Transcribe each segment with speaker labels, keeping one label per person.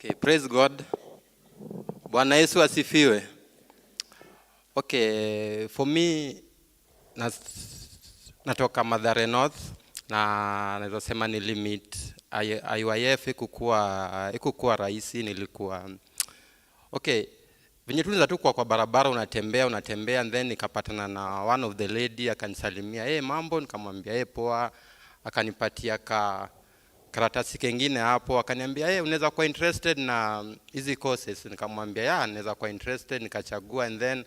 Speaker 1: Okay, praise God. Bwana Yesu asifiwe. Okay, for me natoka Mathare North na naweza sema ni limit IYF ikukuwa rahisi nilikuwa. Okay, venye tuliza tu kwa barabara unatembea and then nikapatana na one of the lady akanisalimia, mambo, nikamwambia poa, akanipatia karatasi kengine hapo, akaniambia unaweza kuwa interested na hizi courses. Nikamwambia naweza kuwa interested, nikachagua and then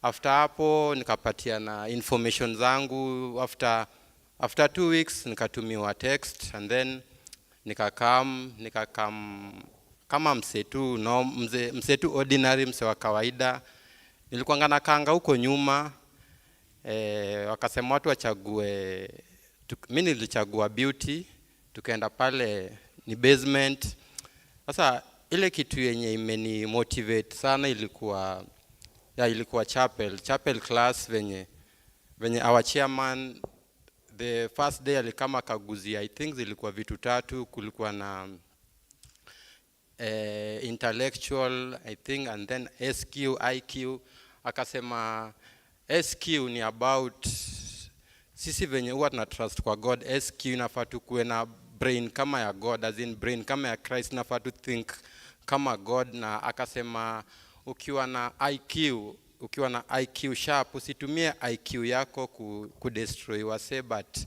Speaker 1: after hapo nikapatia na information zangu. After 2 weeks nikatumiwa text and then nikakam kama msetu ordinary, mse wa kawaida. Nilikuwa ngana kanga huko nyuma, wakasema watu wachague, mimi nilichagua beauty. Tukaenda pale ni basement. Sasa ile kitu yenye imeni motivate sana ilikuwa chapel class, venye our chairman the first day alikama kaguzia, I think zilikuwa vitu 3. Kulikuwa na intellectual, I think, and then SQ, IQ. Akasema SQ ni about sisi venye huwa tuna trust kwa God. SQ inafaa tukuwe na brain kama ya God, as in brain kama ya Christ, inafaa to think kama God. Na akasema ukiwa na IQ sharp, usitumie IQ yako kudestroy wase, but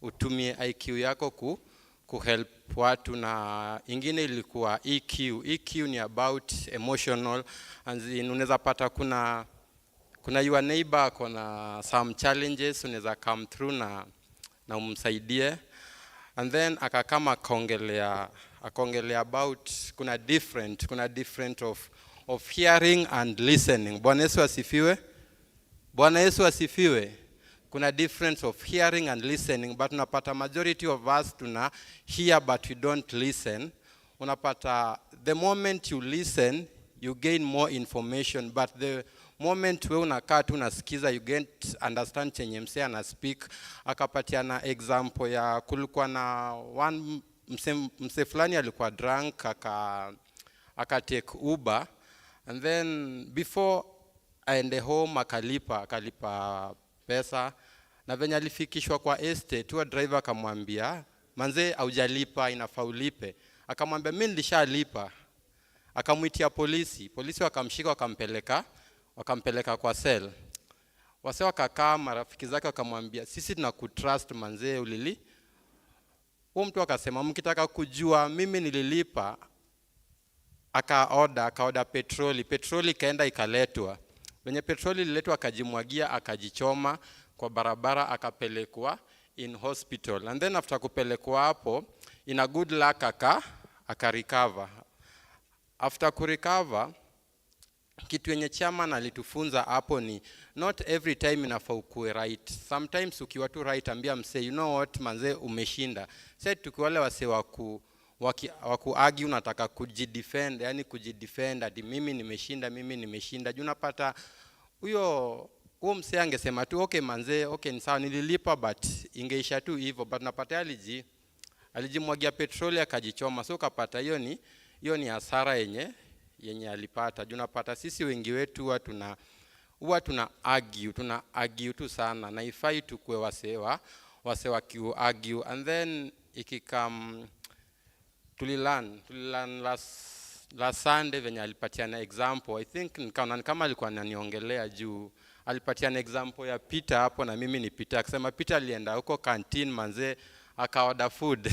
Speaker 1: utumie IQ yako kuhelp watu. Na ingine ilikuwa EQ ni about emotional, and unaweza pata kuna your neighbor kuna some challenges, unaweza come through na umsaidie. And then akakama akaongelea about kuna different of hearing and listening. Bwana Yesu asifiwe. Bwana Yesu asifiwe. Kuna difference of hearing and listening, but unapata majority of us tuna hear but we don't listen. Unapata the moment you listen you gain more information, but the moment we unakaa tu unasikiza you get understand chenye mse ana speak. Akapatia na example ya kulikuwa na one mse fulani alikuwa drunk, aka take Uber, and then before aende home akalipa pesa, na venye alifikishwa kwa estate tu driver akamwambia, manze haujalipa, inafaa ulipe. Akamwambia mimi nilishalipa. Akamuitia polisi wakamshika wakampeleka kwa cell. Wase wakakaa, marafiki zake wakamwambia, sisi tunakutrust manze, ulili. Huyo mtu akasema mkitaka kujua mimi nililipa. Akaoda petroli kaenda ikaletwa. Wenye petroli ililetwa akajimwagia, akajichoma kwa barabara, akapelekwa in hospital. And then after kupelekwa hapo, in a good luck aka-recover. After kurecover, kitu yenye chairman alitufunza hapo ni not every time inafaa ukue right. Sometimes ukiwa tu right, ambia mse, you know what manze, umeshinda. Sasa tukiwale wase waku argue, unataka kujidefend, yani kujidefend ati mimi nimeshinda. Unapata huyo mse angesema tu okay manze, okay ni sawa nililipa, but ingeisha tu hivyo. But napata alijimwagia petroli akajichoma. So kapata hiyo ni hasara yenye alipata. Unapata sisi wengi wetu huwa tuna argue tu sana, na ifai tukue wase wa argue. And then ikikam tulilan last Sunday venye alipatia na example, I think nikaona kama alikuwa ananiongelea juu alipatia na example ya Peter hapo, na mimi ni Peter. Akasema Peter alienda huko canteen manze, akaorder food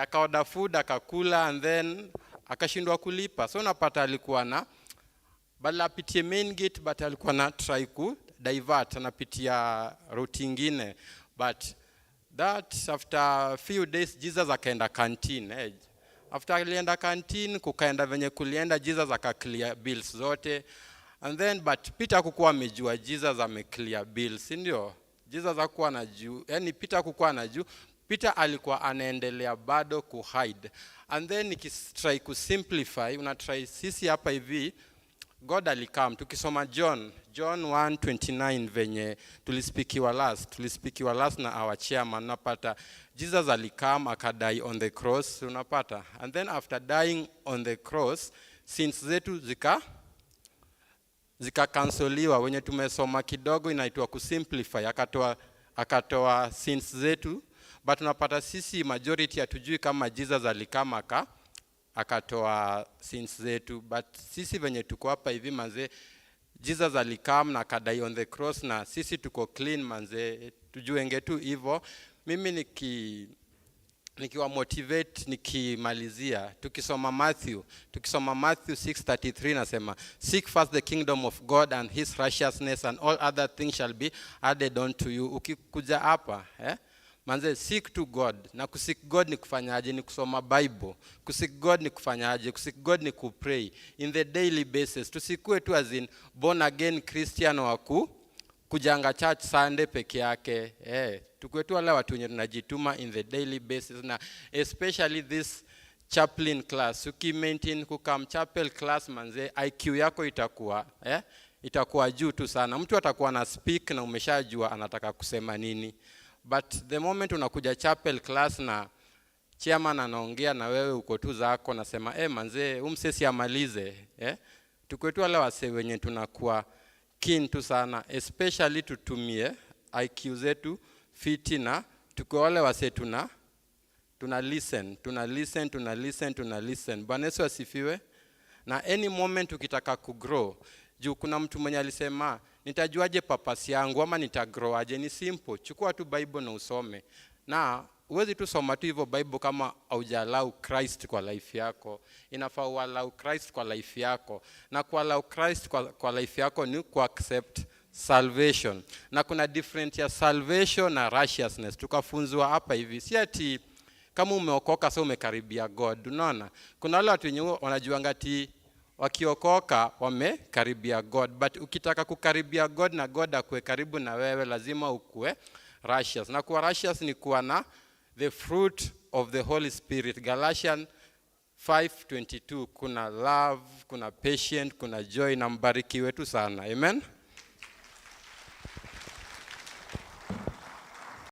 Speaker 1: akaorder food akakula, and then akashindwa kulipa. So napata alikuwa na badala apitie main gate, but alikuwa na try ku divert, anapitia route nyingine. But that after few days Jesus akaenda canteen. After alienda canteen, kukaenda venye kulienda, Jesus akaclear bills zote. And then but Peter hakukuwa amejua Jesus ameclear bills, ndio? Jesus hakuwa anajua, yani Peter hakukuwa anajua. Peter alikuwa anaendelea bado kuhide. And then nikitry kusimplify, unatry sisi hapa hivi, God alikam. Tukisoma John 1:29 venye tulispikiwa last na our chairman, unapata Jesus alikam akadai on the cross, unapata. And then after dying on the cross, sins zetu zika kansoliwa. Wenye tumesoma kidogo inaitwa kusimplify, akatoa sins zetu. But unapata sisi majority hatujui kama Jesus alikama akatoa sins zetu. But sisi venye tuko hapa hivi manze, Jesus alikam na akadai on the cross na sisi tuko clean manze, tujuenge tu hivyo. Mimi nikiwa motivate nikimalizia, tukisoma Matthew 6:33 nasema, seek first the kingdom of God and his righteousness and all other things shall be added unto you. Ukikuja hapa manze, seek to God. Na kuseek God ni kufanyaje? Ni kusoma Bible. Kuseek God ni kufanyaje? Kuseek God ni kupray in the daily basis. Tusikue tu as in born again Christian wa kujanga church Sunday peke yake. Tukue tu wale watu wenye tunajituma in the daily basis, na especially this chaplain class. Ukimaintain kukam chapel class manze, IQ yako itakuwa juu tu sana. Mtu atakuwa na speak na umeshajua anataka kusema nini. But the moment unakuja chapel class na chairman anaongea na wewe uko tu zako, nasema manze umsesi amalize. Tukue tu wale wase wenye tunakuwa keen tu sana, especially tutumie IQ zetu fiti, na tukue wale wase tuna listen. Bwana Yesu asifiwe. Na any moment ukitaka kugrow, juu kuna mtu mwenye alisema nitajuaje purpose yangu ama nitagrow aje? Ni simple, chukua tu Bible na usome. Na uwezi tu soma tu hivyo Bible kama haujalau Christ kwa life yako. Inafaa uallow Christ kwa life yako. Na kuallow Christ kwa life yako ni kuaccept salvation. Na kuna different ya salvation na righteousness. Tukafunzwa hapa hivi. Si ati kama umeokoka sasa umekaribia God. Unaona? Kuna wale watu wenye wanajuanga ati wakiokoka wamekaribia God. But ukitaka kukaribia God na God akue karibu na wewe, lazima ukue righteous. Na kuwa righteous ni kuwa na the fruit of the Holy Spirit. Galatians 5:22, kuna love, kuna patience, kuna joy, na mbarikiwe tu sana. Amen.